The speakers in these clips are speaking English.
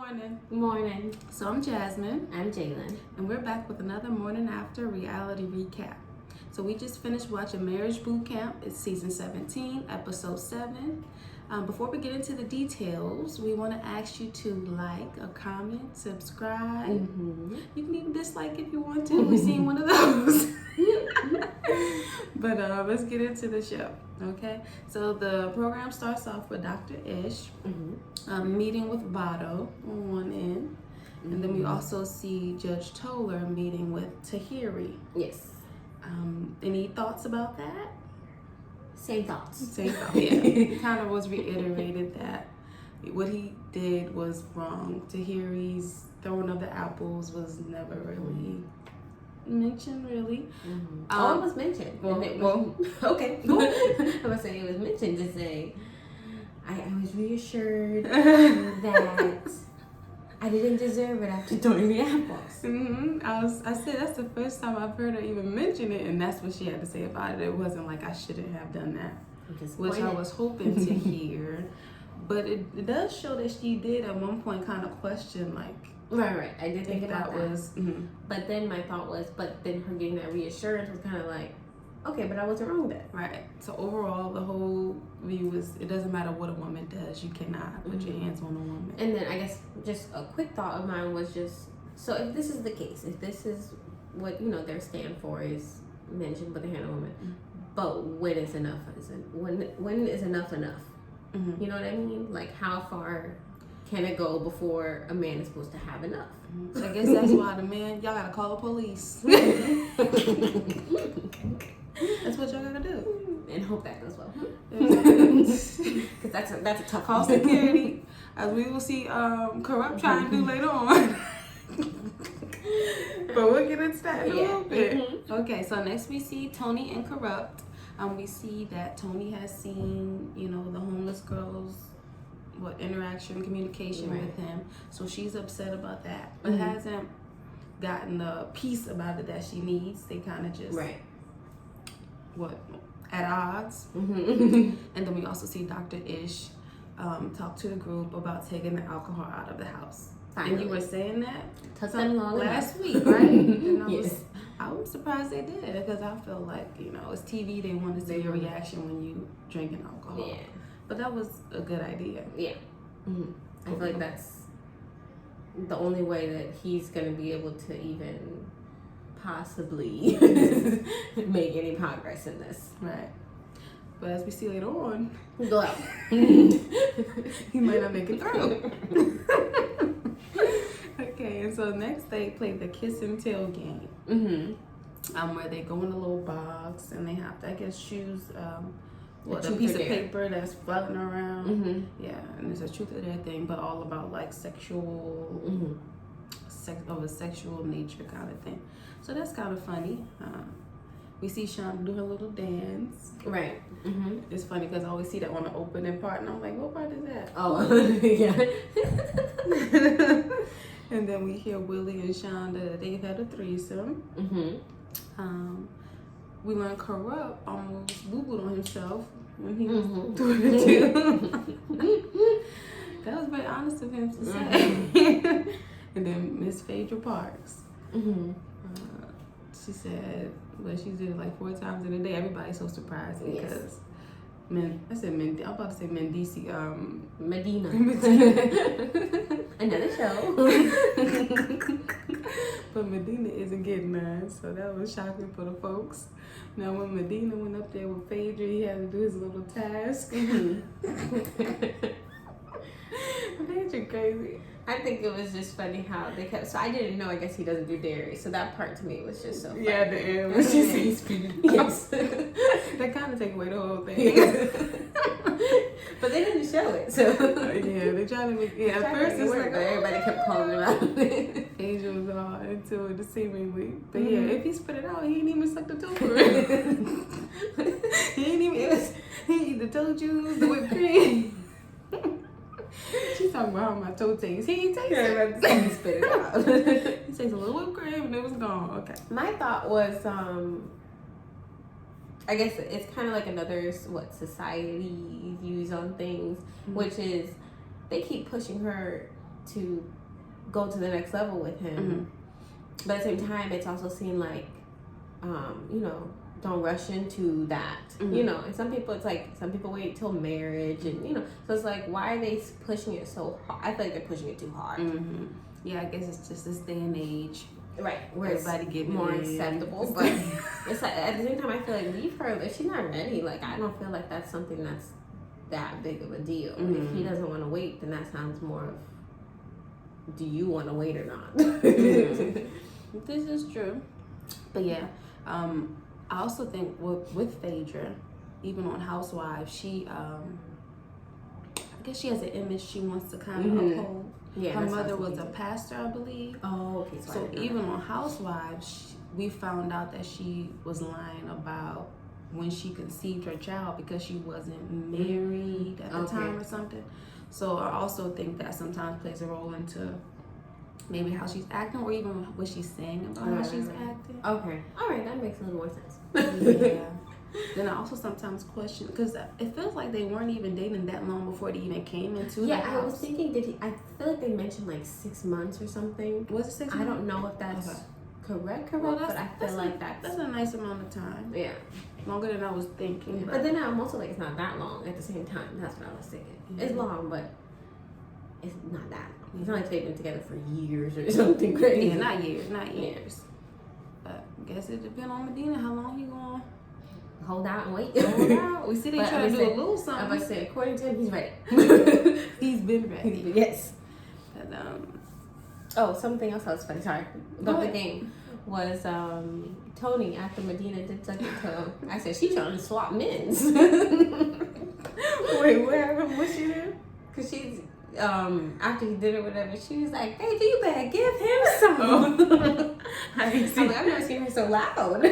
morning. Morning. So I'm Jasmine. I'm Jalen. And we're back with another Morning After reality recap. So we just finished watching Marriage Boot Camp. It's season 17, episode 7. Before we get into the details, we want to ask you to like, or comment, subscribe. Mm-hmm. You can even dislike if you want to. We've seen one of those. But let's get into the show, okay? So the program starts off with Dr. Ish meeting with Vado on one end. And then we also see Judge Toller meeting with Tahiry. Yes. Any thoughts about that? Same thoughts. Same thoughts, yeah. It kind of was reiterated that what he did was wrong. Tahiry's throwing of the apples was never really mentioned, really. It was mentioned. Okay. I was saying it was mentioned to say, I was reassured that I didn't deserve it after throwing the apples. I said that's the first time I've heard her even mention it, and that's what she had to say about it. It wasn't like I shouldn't have done that, which I was hoping to hear. But it does show that she did at one point kind of question, like, right. I did think about that. Was, But then my thought was, but then her getting that reassurance was kind of like, okay, but I wasn't wrong then. Right. So overall, the whole view is it doesn't matter what a woman does, you cannot put your hands on a woman. And then I guess just a quick thought of mine was just, so if this is the case, if this is what, their stand for is men should put their hand on a woman, but when is enough? When is enough enough? You know what I mean? Like, how far can it go before a man is supposed to have enough? So I guess that's why the man, y'all gotta call the police. That's what y'all gotta do. And hope that goes well. Because that's a tough call security, as we will see Kurrupt try and do later on. But we'll get into that in a little bit. Okay, so next we see Toni and Kurrupt. We see that Toni has seen, the homeless girls, communication with him. So she's upset about that, but hasn't gotten the peace about it that she needs. They kind of just at odds. And then we also see Dr. Ish talk to the group about taking the alcohol out of the house. Finally. And you were saying that last week, right? And I was surprised they did, because I feel like, it's TV, they want to see your reaction when you drinking alcohol. Yeah. But that was a good idea. Yeah. I feel like that's the only way that he's going to be able to even possibly make any progress in this. Right. But as we see later on, go out. He might not make it through. Okay, and so next they play the kiss and tell game. Where they go in a little box and they have to, I guess, choose a piece of paper that's floating around. Yeah, and there's a truth or dare thing, but all about like sexual of a sexual nature kind of thing. So that's kind of funny. We see Shonda do her little dance. Right. It's funny because I always see that on the opening part, and I'm like, what part is that? Oh, yeah. And then we hear Willie and Shonda, they've had a threesome. We learn Kurrupt almost boo-booed on himself when he was doing it too. That was very honest of him to say. And then Miss Phaedra Parks. She said, she did it like 4 times in a day. Everybody's so surprised because I'm about to say Mendici. Medina. Another show. But Medina isn't getting none, so that was shocking for the folks. Now when Medina went up there with Phaedra, he had to do his little task. Phaedra crazy. I think it was just funny how they kept. So I didn't know. I guess he doesn't do dairy. So that part to me was just so funny. Yeah, the end was just he's spinning. Yes, that kind of take away the whole thing. But they didn't show it. So yeah, they tried to make. Yeah, at first it's like everybody kept calling him out. Asia was all into it, seemingly. But yeah, if he spit it out, he ain't even suck the toe for it. He ain't even. He eat the toe juice, the whipped cream. She's talking about how my toe tastes. He ain't taste it. He spit it out. He takes a little whipped cream and it was gone. Okay. My thought was, I guess it's kind of like another society views on things, which is they keep pushing her to go to the next level with him. But at the same time, it's also seen like, you know, don't rush into that, you know. And some people, it's like some people wait till marriage, and you know, so it's like, why are they pushing it so hard? I feel like they're pushing it too hard. Yeah, I guess it's just this day and age, right? Where everybody getting more acceptable, but it's like at the same time, I feel like leave her if she's not ready. Like I don't feel like that's something that's that big of a deal. If he doesn't want to wait, then that sounds more of, do you want to wait or not? This is true, but yeah, I also think with Phaedra, even on Housewives, she I guess she has an image she wants to kind of uphold. Yeah, her mother was a pastor, I believe. Oh, okay. So even on Housewives, we found out that she was lying about when she conceived her child because she wasn't married at the time or something. So I also think that sometimes plays a role into maybe how she's acting, or even what she's saying about how she's acting. Okay. All right, that makes a little more sense. Yeah. Then I also sometimes question, because it feels like they weren't even dating that long before they even came into the house. I was thinking, I feel like they mentioned like 6 months or something. Was it 6 months? I don't know if that's correct, well, but I feel like that's a nice amount of time. Yeah. Longer than I was thinking. But then I'm also like, it's not that long at the same time. That's what I was thinking. It's long, but it's not that long. It's not like they've been together for years or something crazy. Yeah, not years. But I guess it depends on Medina, how long he gonna hold out and wait. Hold out. We see they trying to do a little something. I was say, according to him, he's ready. He's been ready. Yes. But, something else that was funny. Sorry. About the game was Toni after Medina did suck it to him. I said, she trying to swap men's. Wait, what happened? What she did? Because she's after he did it, whatever, she was like, "Hey, you better give him some." I've never seen her so loud.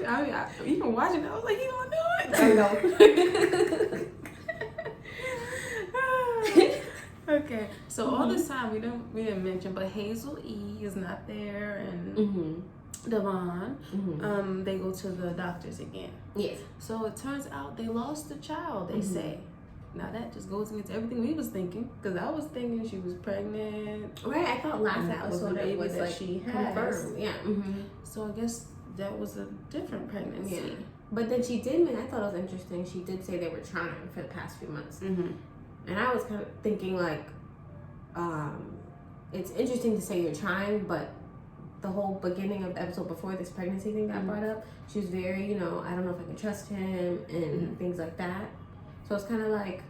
I mean, even watching it, I was like, he don't do it. I know. Okay, so all this time we didn't mention, but Hazel E is not there, and Devon, they go to the doctors again. Yes. So it turns out they lost the child. They say. Now that just goes against everything we was thinking, because I was thinking she was pregnant. Right, I thought last episode it was like she confirmed. Yeah. So I guess that was a different pregnancy. Yeah. But then she did, I thought it was interesting, she did say they were trying for the past few months. And I was kind of thinking like, it's interesting to say you're trying, but the whole beginning of the episode before this pregnancy thing got brought up, she was very, I don't know if I can trust him and things like that. So it's kind of like,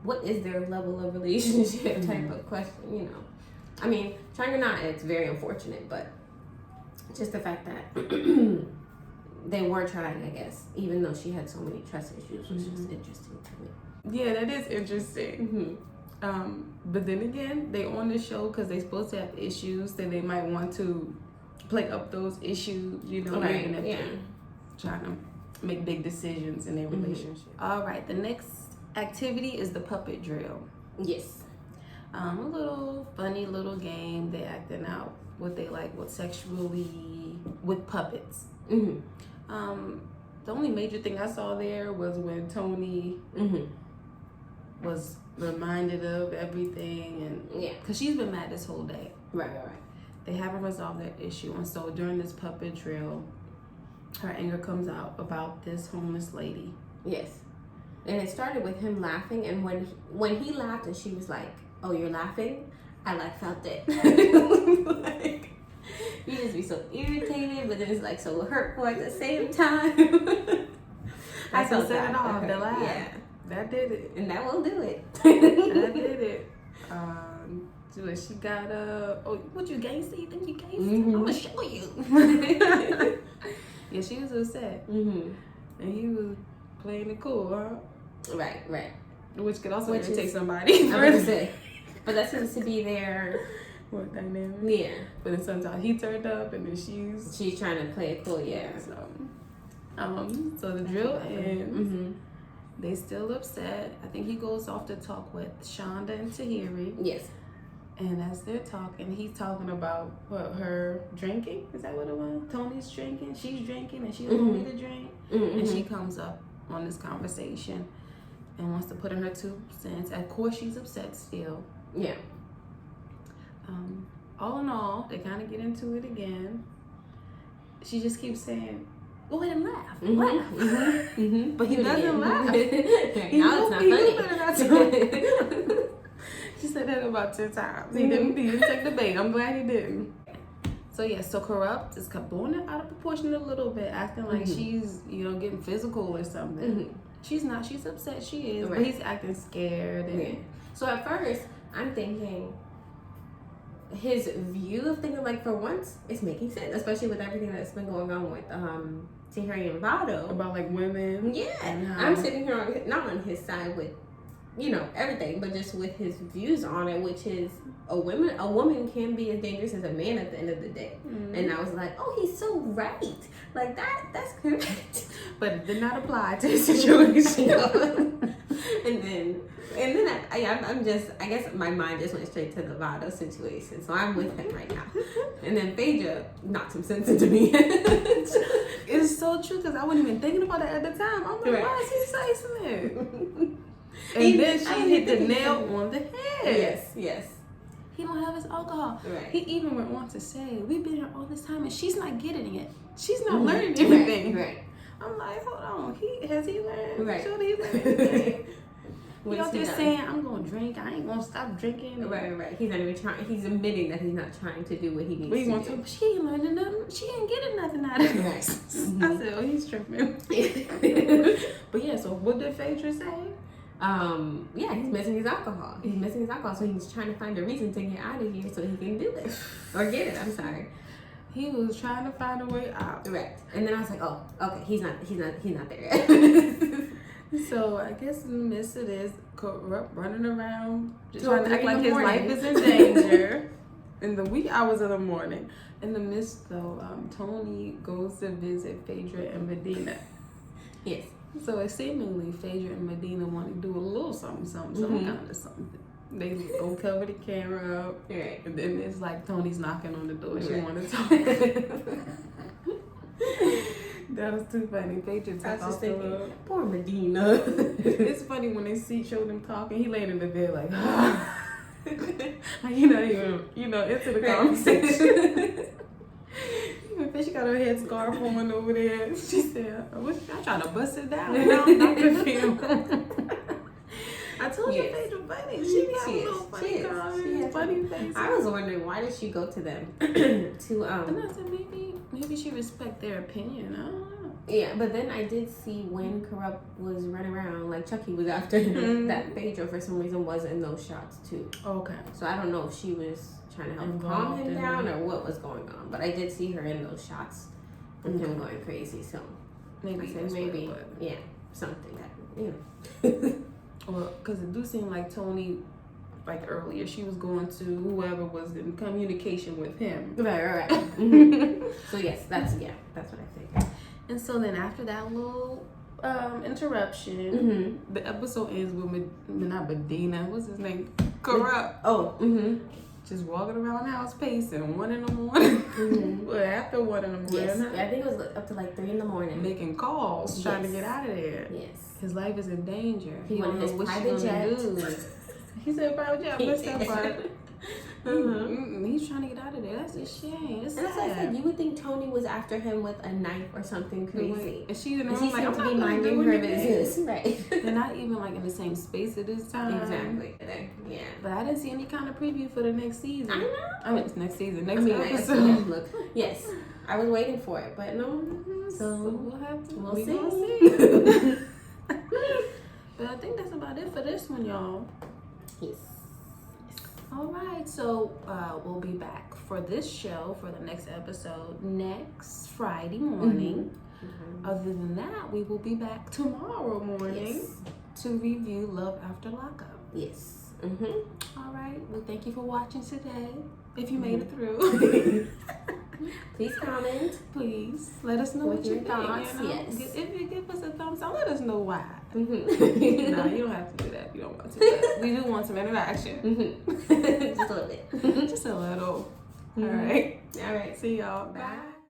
what is their level of relationship type of question, I mean, trying or not, it's very unfortunate, but just the fact that they were trying, I guess, even though she had so many trust issues, was just interesting to me. Yeah, that is interesting. But then again, they on the show because they're supposed to have issues, then they might want to play up those issues, Right. even if they're trying to make big decisions in their relationship. All right, the next activity is the puppet drill. Yes. A little funny little game. They acting out what they like, what sexually with puppets. The only major thing I saw there was when Toni was reminded of everything, and because she's been mad this whole day. Right. They haven't resolved that issue, and so during this puppet drill, her anger comes out about this homeless lady. Yes. And it started with him laughing, and when he laughed and she was like, "Oh, you're laughing?" I felt it. Like, you just be so irritated, but then it's like so hurtful at the same time. I felt set it off. The laugh. Yeah, that did it, and that will do it. That did it. So she got what you gangster? You think you gangster? I'm gonna show you. Yeah, she was upset, and he was playing it cool, huh? Right. Which could also irritate somebody. I was say, but that seems to be their what dynamic. Yeah. But then sometimes he turned up, and then she's trying to play it cool. Yeah. So the drill ends. They still upset. I think he goes off to talk with Shonda and Tahiry. Yes. And as they're talking, he's talking about her drinking. Is that what it was? Toni's drinking. She's drinking, and she doesn't want me to drink. And she comes up on this conversation and wants to put in her 2 cents. Of course, she's upset still. Yeah. All in all, they kind of get into it again. She just keeps saying, "Go ahead and laugh, laugh," but he doesn't laugh. He now it's not funny. She said that about 10 times. He didn't take the bait. I'm glad he didn't. So yeah, so Kurrupt is blowing it out of proportion a little bit, acting like she's, getting physical or something. She's not. She's upset. She is, but he's acting scared. And So at first, I'm thinking his view of things, like, for once, it's making sense, especially with everything that's been going on with Tahiry and Vado about like women. Yeah, I'm sitting here not on his side with everything, but just with his views on it, which is a woman can be as dangerous as a man at the end of the day. And I was like, oh, he's so right, like that's correct, but it did not apply to his situation. and then I'm just, I guess my mind just went straight to the Vado situation, so I'm with him right now. And then Phaedra knocked some sense into me. It's so true, because I wasn't even thinking about it at the time. I'm like, why is he slicing it? And then she hit the nail on the head. Yes. He don't have his alcohol. Right. He even went on to say, we've been here all this time and she's not getting it. She's not learning anything. Right. I'm like, hold on. Has he learned? Right. Should he learn anything? He out there done? saying, I'm going to drink. I ain't going to stop drinking. Right. He's not even trying. He's admitting that he's not trying to do what he needs to do. She ain't learning nothing. She ain't getting nothing out of this. I said, oh, he's tripping. But yeah, so what did Phaedra say? He's missing his alcohol. So he's trying to find a reason to get out of here so he can do it. Or get it, I'm sorry. He was trying to find a way out. Right. And then I was like, oh, okay, he's not there yet. So I guess Miss it is Kurrupt running around, just trying to act like his life is in danger in the wee hours of the morning. In the midst, though, Toni goes to visit Phaedra and Medina. Yes. So it's seemingly Phaedra and Medina want to do a little something, some kind of something. They go cover the camera up, right. And then it's like Toni's knocking on the door. She want to talk. That was too funny. Phaedra took off the look. Poor Medina. It's funny when they show them talking. He laying in the bed like, you're not even, into the conversation. She got her head scarf on over there. She said, I'm trying to bust it down. I'm not confused. I told you Phaedra funny. She got a little funny comments, funny faces. I was wondering, why did she go to them? And I said, maybe she respect their opinion. I don't know. Yeah, but then I did see when Kurrupt was running around, like Chucky was after him, that Phaedra for some reason was in those shots too. Okay. So I don't know if she was trying to help calm him down or what was going on, but I did see her in those shots and him going crazy. So maybe something that Well, because it do seem like Toni, like earlier, she was going to whoever was in communication with him. Right. So yes, that's what I think. And so then after that little interruption, the episode ends with not Medina, what's his name? Kurrupt. Just walking around the house pacing 1 in the morning. Well, after 1 in the morning. Yes. Yeah, I think it was up to like 3 in the morning. Making calls, trying to get out of there. Yes. His life is in danger. He wanted his private jet. He said private jet. What's that part? He's trying to get out of there. That's a shame. It's sad. That's what I said. You would think Toni was after him with a knife or something crazy. And she's in the room room like, I'm to not be minding her business. Right. They're not even like in the same space at this time. Exactly. Yeah. But I didn't see any kind of preview for the next season. I know. I mean, it's next season. Next episode. Look. Yes. I was waiting for it, but no. So we'll have to. We'll see. But I think that's about it for this one, y'all. Yes. All right, so we'll be back for this show for the next episode next Friday morning. Other than that, we will be back tomorrow morning to review Love After Lockup. Yes. All right. Well, thank you for watching today. If you made it through, please comment. Please let us know what your thoughts. Yes. If you give us a thumbs up, let us know why. No, you don't have to do that if you don't want to. But we do want some interaction. Just a little bit. Just a little. All right. All right. See y'all. Bye.